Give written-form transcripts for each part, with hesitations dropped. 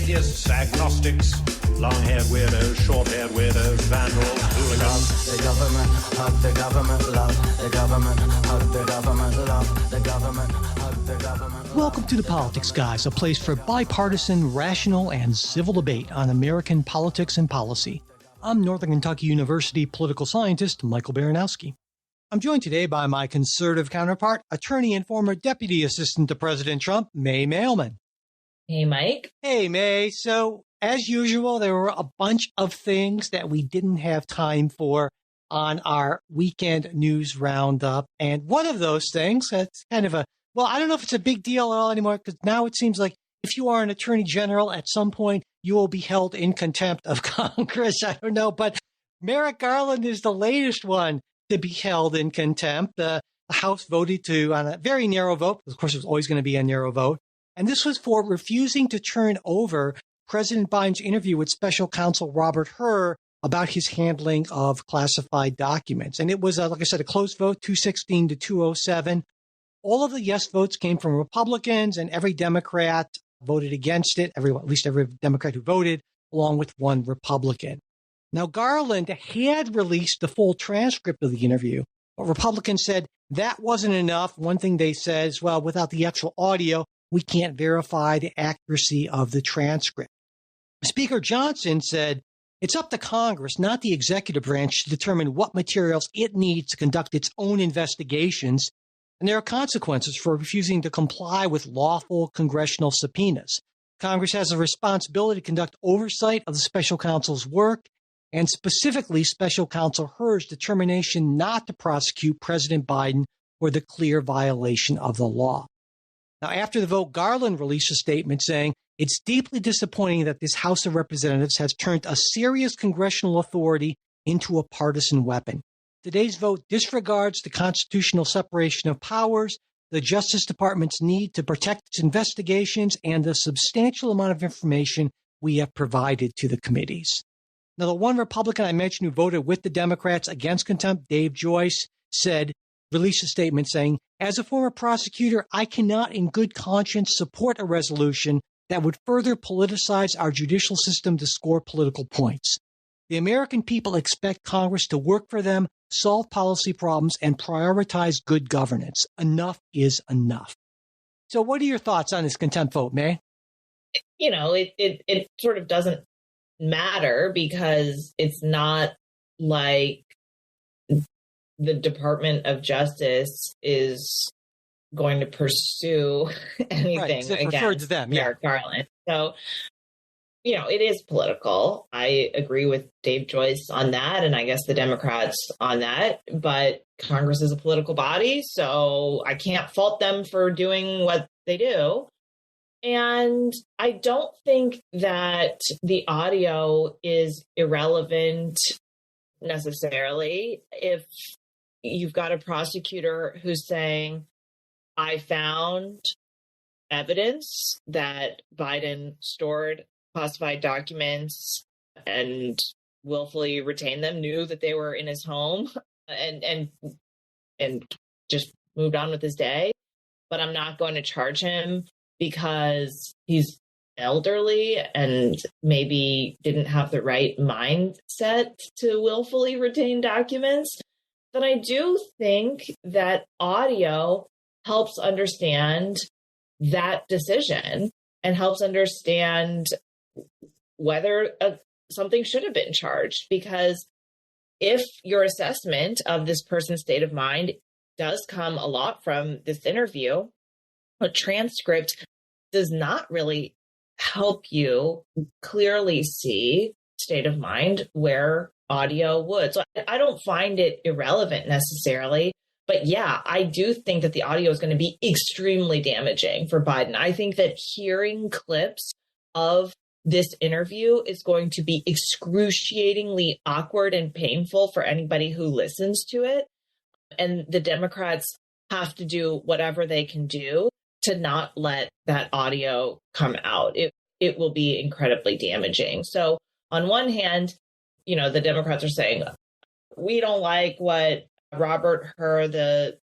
atheists, agnostics, long-haired weirdos, short-haired weirdos, vandals, hooligans. The government, hug the government, love the government, hug the government, love the government, hug the government. Welcome to The Politics Guys, a place for bipartisan, rational, and civil debate on American politics and policy. I'm Northern Kentucky University political scientist Michael Baranowski. I'm joined today by my conservative counterpart, attorney and former deputy assistant to President Trump, May Mailman. Hey, Mike. Hey, May. So, as usual, there were a bunch of things that we didn't have time for on our weekend news roundup. And one of those things, that's kind of a, well, I don't know if it's a big deal at all anymore, because now it seems like if you are an attorney general, at some point, you will be held in contempt of Congress. I don't know, but Merrick Garland is the latest one to be held in contempt. The House voted to, on a very narrow vote, of course, it was always going to be a narrow vote. And this was for refusing to turn over President Biden's interview with special counsel Robert Hur about his handling of classified documents. And it was, like I said, a close vote, 216 to 207. All of the yes votes came from Republicans, and every Democrat voted against it, at least every Democrat who voted, along with one Republican. Now, Garland had released the full transcript of the interview, but Republicans said that wasn't enough. One thing they said is, well, without the actual audio, we can't verify the accuracy of the transcript. Speaker Johnson said it's up to Congress, not the executive branch, to determine what materials it needs to conduct its own investigations. And there are consequences for refusing to comply with lawful congressional subpoenas. Congress has a responsibility to conduct oversight of the special counsel's work, and specifically special counsel Hur's determination not to prosecute President Biden for the clear violation of the law. Now, after the vote, Garland released a statement saying it's deeply disappointing that this House of Representatives has turned a serious congressional authority into a partisan weapon. Today's vote disregards the constitutional separation of powers, the Justice Department's need to protect its investigations, and the substantial amount of information we have provided to the committees. Now, the one Republican I mentioned who voted with the Democrats against contempt, Dave Joyce, released a statement saying, as a former prosecutor, I cannot in good conscience support a resolution that would further politicize our judicial system to score political points. The American people expect Congress to work for them, solve policy problems, and prioritize good governance. Enough is enough. So what are your thoughts on this contempt vote, May? You know, it sort of doesn't matter because it's not like the Department of Justice is going to pursue anything against them, Merrick Garland. So, you know, it is political. I agree with Dave Joyce on that, and I guess the Democrats on that. But Congress is a political body, so I can't fault them for doing what they do. And I don't think that the audio is irrelevant necessarily. If you've got a prosecutor who's saying, I found evidence that Biden stored classified documents and willfully retained them, knew that they were in his home and just moved on with his day. But I'm not going to charge him because he's elderly and maybe didn't have the right mindset to willfully retain documents. Then I do think that audio helps understand that decision and helps understand whether something should have been charged. Because if your assessment of this person's state of mind does come a lot from this interview, a transcript does not really help you clearly see state of mind where audio would. So I don't find it irrelevant necessarily. But yeah, I do think that the audio is going to be extremely damaging for Biden. I think that hearing clips of this interview is going to be excruciatingly awkward and painful for anybody who listens to it. And the Democrats have to do whatever they can do to not let that audio come out. It will be incredibly damaging. So on one hand, you know, the Democrats are saying, we don't like what Robert Hur, the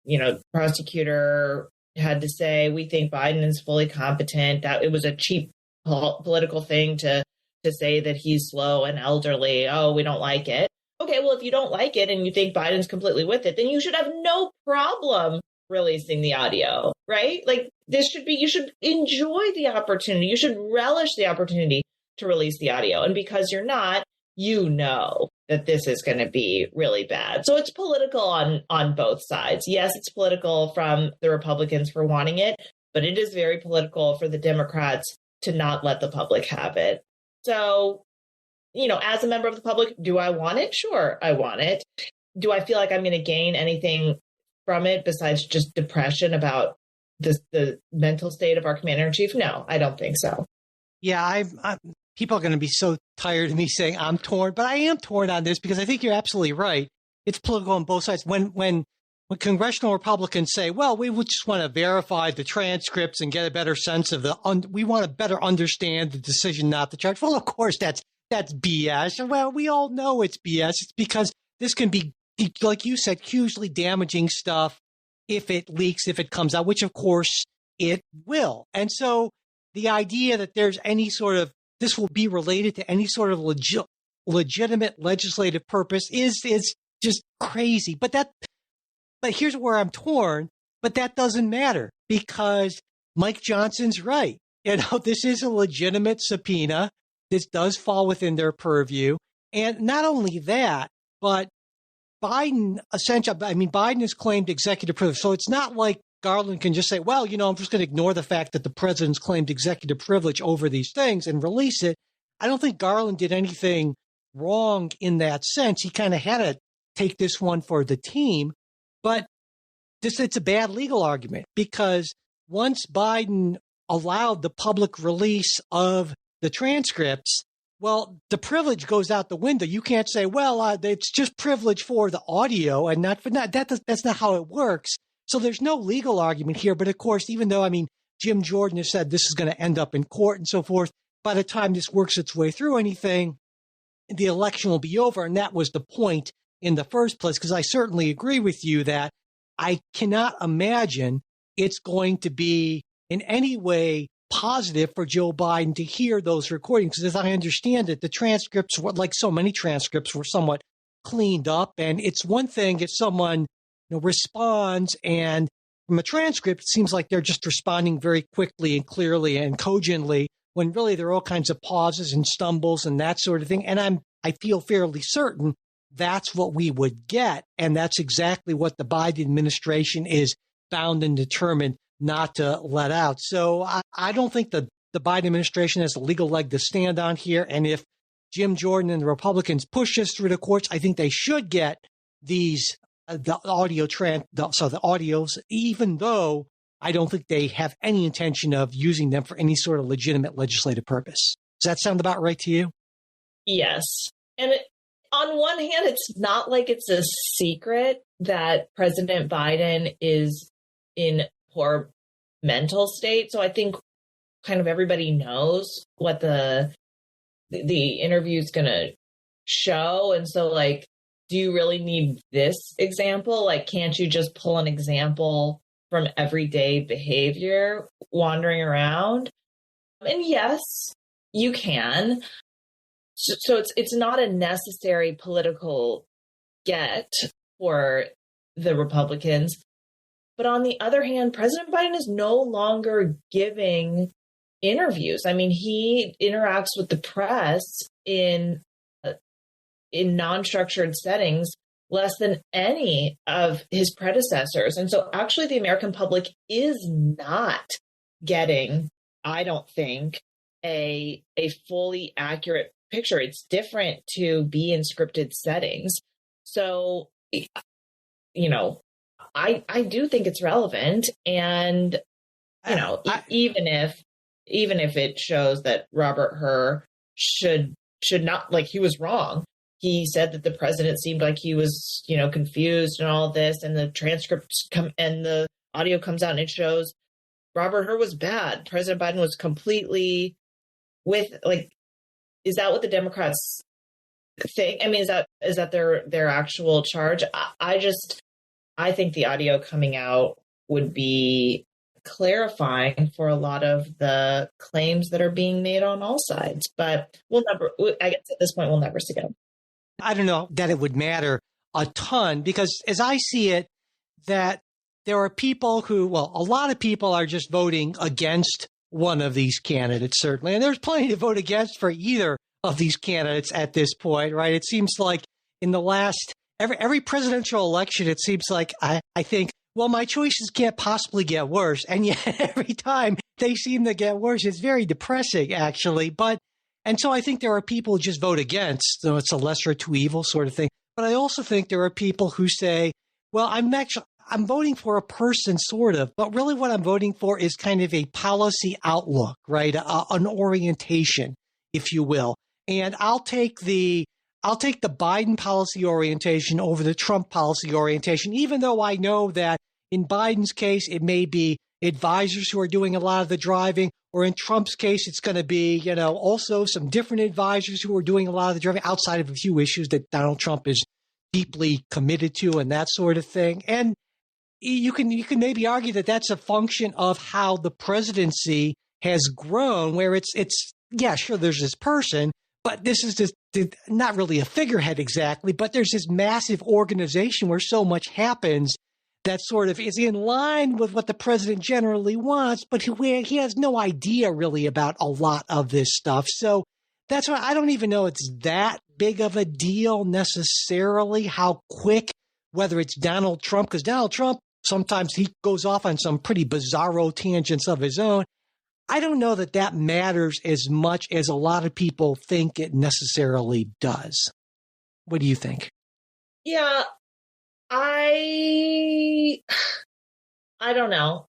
prosecutor, had to say. We think Biden is fully competent. That it was a cheap political thing to say that he's slow and elderly. Oh, we don't like it. Okay, well, if you don't like it and you think Biden's completely with it, then you should have no problem releasing the audio, right? Like you should enjoy the opportunity. You should relish the opportunity to release the audio. And because you're not, you know that this is going to be really bad. So it's political on both sides. Yes, it's political from the Republicans for wanting it, but it is very political for the Democrats to not let the public have it. So, as a member of the public, do I want it? Sure, I want it. Do I feel like I'm going to gain anything from it besides just depression about the mental state of our commander-in-chief? No, I don't think so. Yeah, people are going to be so tired of me saying I'm torn, but I am torn on this because I think you're absolutely right. It's political on both sides. When congressional Republicans say, well, we would just want to verify the transcripts and get a better sense of we want to better understand the decision not to charge. Well, of course, that's BS. Well, we all know it's BS. It's because this can be, like you said, hugely damaging stuff if it leaks, if it comes out, which of course it will. And so the idea that there's this will be related to any sort of legitimate legislative purpose is just crazy. But here's where I'm torn. But that doesn't matter because Mike Johnson's right. This is a legitimate subpoena. This does fall within their purview. And not only that, but Biden has claimed executive privilege. So it's not like Garland can just say, well, I'm just going to ignore the fact that the president's claimed executive privilege over these things and release it. I don't think Garland did anything wrong in that sense. He kind of had to take this one for the team. But it's a bad legal argument because once Biden allowed the public release of the transcripts, well, the privilege goes out the window. You can't say, well, it's just privilege for the audio and not for that. That's not how it works. So there's no legal argument here. But of course, even though, Jim Jordan has said this is going to end up in court and so forth, by the time this works its way through anything, the election will be over. And that was the point in the first place, because I certainly agree with you that I cannot imagine it's going to be in any way positive for Joe Biden to hear those recordings. Because as I understand it, the transcripts, like so many transcripts, were somewhat cleaned up. And it's one thing if someone responds and from a transcript, it seems like they're just responding very quickly and clearly and cogently when really there are all kinds of pauses and stumbles and that sort of thing. And I feel fairly certain that's what we would get. And that's exactly what the Biden administration is bound and determined not to let out. So I don't think the Biden administration has a legal leg to stand on here. And if Jim Jordan and the Republicans push this through the courts, I think they should get these the audios, even though I don't think they have any intention of using them for any sort of legitimate legislative purpose. Does that sound about right to you? Yes. And on one hand, it's not like it's a secret that President Biden is in poor mental state. So I think kind of everybody knows what the interview is going to show. And so, do you really need this example? Can't you just pull an example from everyday behavior wandering around? And yes, you can. So it's not a necessary political get for the Republicans. But on the other hand, President Biden is no longer giving interviews. He interacts with the press in non-structured settings less than any of his predecessors. And so actually the American public is not getting, I don't think, a fully accurate picture. It's different to be in scripted settings. So, I do think it's relevant. And, even if it shows that Robert Hur should not, he was wrong. He said that the president seemed like he was, confused and all this, and the transcripts come and the audio comes out and it shows Robert Hur was bad. President Biden was completely with, is that what the Democrats think? Is that their actual charge? I think the audio coming out would be clarifying for a lot of the claims that are being made on all sides. But I guess at this point, we'll never see it. I don't know that it would matter a ton because as I see it, that there are people who, well, a lot of people are just voting against one of these candidates, certainly. And there's plenty to vote against for either of these candidates at this point, right? It seems like in the last, every presidential election, it seems like I think, well, my choices can't possibly get worse. And yet every time they seem to get worse, it's very depressing, actually. And so I think there are people who just vote against, so it's a lesser of two evils sort of thing. But I also think there are people who say, well, I'm voting for a person, sort of, but really what I'm voting for is kind of a policy outlook, right? An orientation, if you will. And I'll take the Biden policy orientation over the Trump policy orientation, even though I know that in Biden's case, it may be advisors who are doing a lot of the driving, or in Trump's case, it's going to be, also some different advisors who are doing a lot of the driving outside of a few issues that Donald Trump is deeply committed to and that sort of thing. And you can maybe argue that that's a function of how the presidency has grown, where it's yeah, sure, there's this person, but this is just not really a figurehead exactly, but there's this massive organization where so much happens that sort of is in line with what the president generally wants, but he has no idea really about a lot of this stuff. So that's why I don't even know it's that big of a deal necessarily how quick, whether it's Donald Trump, because Donald Trump, sometimes he goes off on some pretty bizarro tangents of his own. I don't know that matters as much as a lot of people think it necessarily does. What do you think? Yeah, I don't know.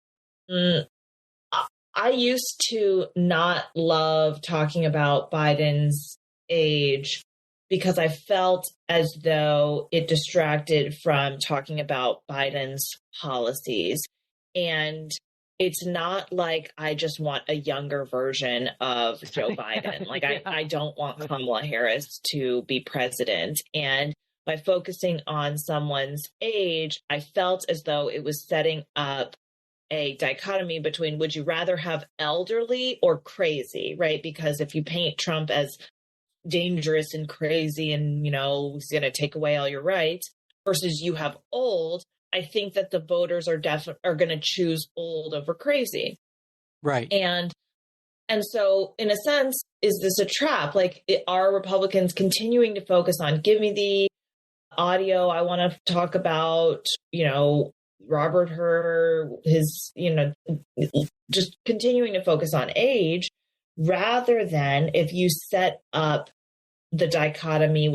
I used to not love talking about Biden's age because I felt as though it distracted from talking about Biden's policies. And it's not like I just want a younger version of Joe Biden. Like I don't want Kamala Harris to be president. And by focusing on someone's age, I felt as though it was setting up a dichotomy between would you rather have elderly or crazy, right? Because if you paint Trump as dangerous and crazy and, he's going to take away all your rights versus you have old, I think that the voters are going to choose old over crazy. Right. And so in a sense, is this a trap? Like, are Republicans continuing to focus on give me the audio? I want to talk about, Robert Hur, his, just continuing to focus on age rather than if you set up the dichotomy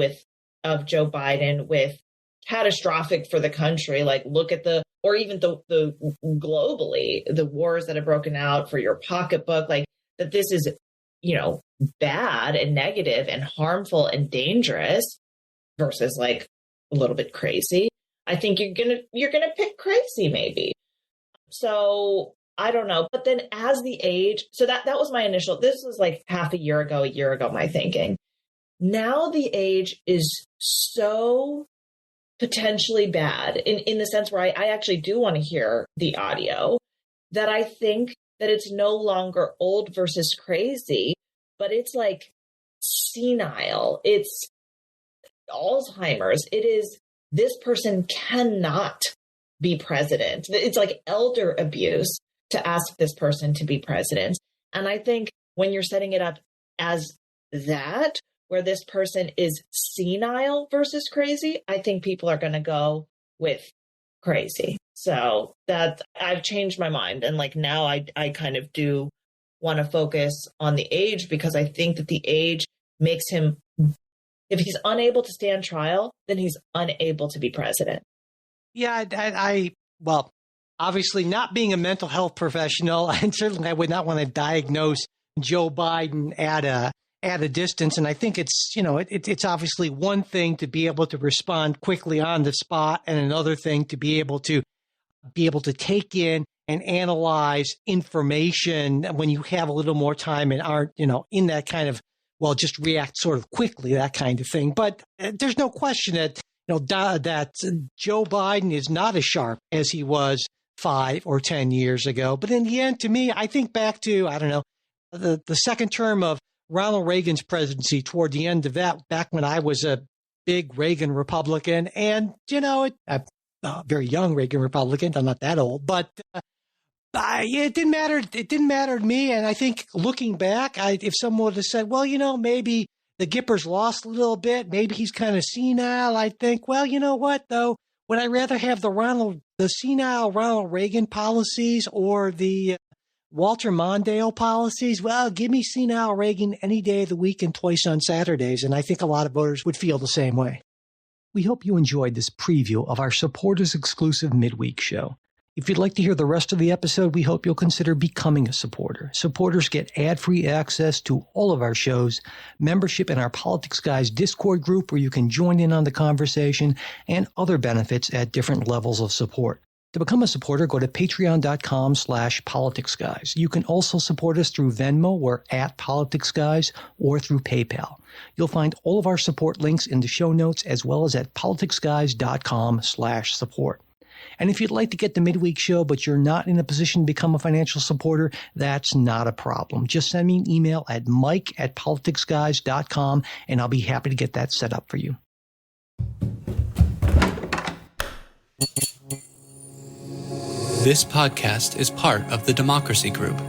of Joe Biden with catastrophic for the country, like look at or even the globally, the wars that have broken out for your pocketbook, like that this is, bad and negative and harmful and dangerous versus like a little bit crazy. I think you're gonna pick crazy maybe. So I don't know. But then as the age, so that was my initial, this was like a year ago, my thinking. Now the age is so potentially bad in the sense where I actually do want to hear the audio, that I think that it's no longer old versus crazy, but it's like senile. It's Alzheimer's. It is, this person cannot be president. It's like elder abuse to ask this person to be president. And I think when you're setting it up as that, where this person is senile versus crazy, I think people are going to go with crazy. So that I've changed my mind. And like now I kind of do want to focus on the age because I think that the age makes him, if he's unable to stand trial, then he's unable to be president. Yeah, well, obviously not being a mental health professional, and certainly I would not want to diagnose Joe Biden at a distance. And I think it's, it's obviously one thing to be able to respond quickly on the spot and another thing to be able to take in and analyze information when you have a little more time and aren't, in that kind of, well, just react sort of quickly, that kind of thing. But there's no question that, that Joe Biden is not as sharp as he was 5 or 10 years ago. But in the end, to me, I think back to, I don't know, the second term of Ronald Reagan's presidency, toward the end of that, back when I was a big Reagan Republican. And, a very young Reagan Republican. I'm not that old, but it didn't matter. It didn't matter to me. And I think looking back, if someone would have said, well, maybe the Gipper's lost a little bit, maybe he's kind of senile, I'd think, well, you know what, though? Would I rather have the senile Ronald Reagan policies or the Walter Mondale policies? Well, give me senile Reagan any day of the week and twice on Saturdays. And I think a lot of voters would feel the same way. We hope you enjoyed this preview of our supporters exclusive midweek show. If you'd like to hear the rest of the episode, we hope you'll consider becoming a supporter. Supporters get ad-free access to all of our shows, membership in our Politics Guys Discord group where you can join in on the conversation, and other benefits at different levels of support. To become a supporter, go to patreon.com/politicsguys. You can also support us through Venmo or @politicsguys or through PayPal. You'll find all of our support links in the show notes as well as at politicsguys.com/support. And if you'd like to get the midweek show, but you're not in a position to become a financial supporter, that's not a problem. Just send me an email at mike@politicsguys.com, and I'll be happy to get that set up for you. This podcast is part of the Democracy Group,